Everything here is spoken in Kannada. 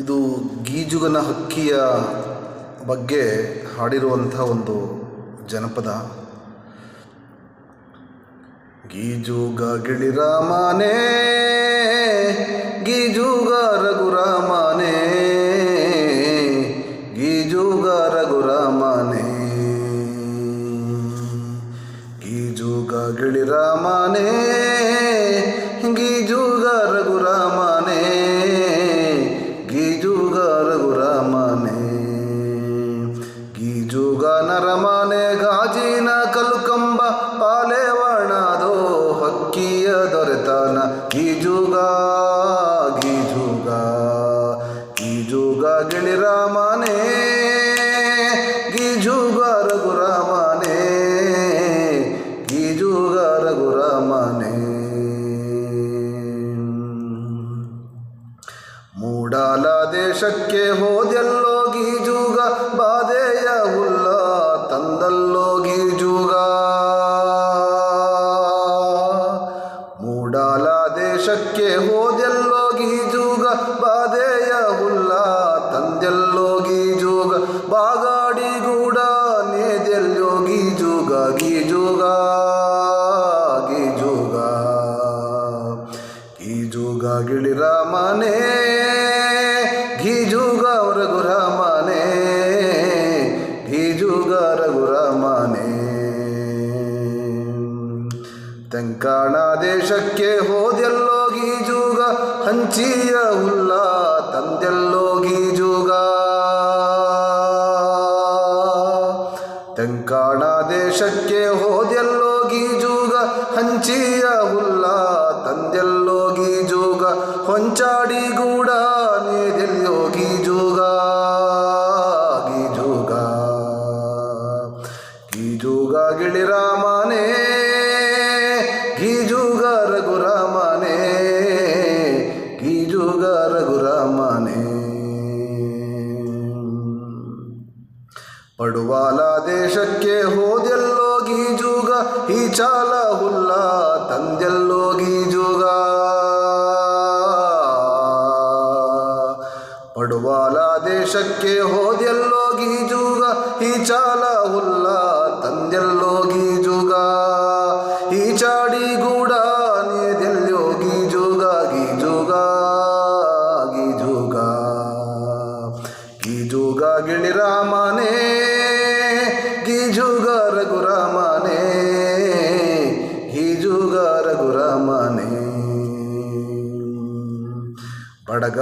ಇದು ಗೀಜುಗನ ಹಕ್ಕಿಯ ಬಗ್ಗೆ ಹಾಡಿರುವಂಥ ಒಂದು ಜನಪದ. ಗೀಜುಗ ಗಿಳಿರಾಮನೇ, ಗೀಜುಗ ರಘುರಾಮನೇ, ಗೀಜುಗ ರಘುರಾಮನೇ, ಗೀಜುಗ ಗಿಳಿರಾಮನೇ, ಗೀಜುಗ ರಘುರಾಮನೇ, ಗೀಜುಗ ರಘುರಾಮನೇ, ಗೀಜುಗ ನರಮನೆ ಗಾಜಿನ ಕಲ್ಕಂಬ ಪಾಲೆವಣದೋ ಹಕ್ಕಿಯ ದೊರೆತನ ಗೀಜುಗ ಗೀಜುಗ ಗೀಜುಗ ಗಿಳಿರಾಮನೇ, ಗೀಜುಗ ರಘುರಾಮನೇ, ಗೀಜುಗ ರಘುರಾಮನೇ. ಮೂಡಲ ದೇಶಕ್ಕೆ ಹೋದೆಲ್ಲೋ ಗೀಜುಗ, ಬಾಧೆಯ ಹುಲ್ಲ ತಂದಲ್ಲೋ ಗೀಜುಗ. ಮೂಡಲ ದೇಶಕ್ಕೆ ಹೋದೆಲ್ಲೋ ಗೀಜುಗ, ಬಾಧೆಯ ಹುಲ್ಲ ತಂದೆಲ್ಲೋ ಗೀಜುಗ. ಬಾಗಾಡಿಗೂಡ ನೇದೆಲ್ಲೋ ಗೀಜುಗ ಗೀಜುಗ ಗೀಜುಗ ಗೀಜುಗ ಗಿಳಿರಾಮನೇ, ಗೀಜುಗ ರಘುರಾಮನೇ, ಗೀಜುಗ ರಘುರಾಮನೇ. ತೆಂಕಾಣ ದೇಶಕ್ಕೆ ಹೋದೆಲ್ಲೋ ಗೀಜುಗ, ಹಂಚಿಯ ಹುಲ್ಲ ತಂದೆಲ್ಲೋ ಗೀಜುಗ. ತೆಂಕಾಣ ದೇಶಕ್ಕೆ ಹೋದೆಲ್ಲೋ ಗೀಜುಗ, ಹಂಚಿಯ ಹುಲ್ಲ ತಂದೆಲ್ಲೋ ಗೀಜುಗ. ಹೊಂಚಾಡಿಗೂಡ ನೇದೆಲ್ಲೋ ಗೀಜುಗ ಗೀಜುಗ ಗೀಜುಗ ಗಿಳಿರಾಮನೇ, ಗೀಜುಗ ರಘುರಾಮನೇ, ಗೀಜುಗ ರಘುರಾಮನೇ. ಪಡುವಾಲ ದೇಶಕ್ಕೆ ಹೋದೆಲ್ಲೋ ಗೀಜುಗ, ಈ ಚಾಲ ಹುಲ್ಲ ತಂದೆಲ್ಲೋ ಗೀಜುಗ. ಪಡುವಾಲ ದೇಶಕ್ಕೆ ಹೋದೆಲ್ಲೋ ಗೀಜುಗ, ಈ ಚಾಲ ಹುಲ್ಲ ತಂದೆಲ್ಲೋ ಗೀಜುಗ.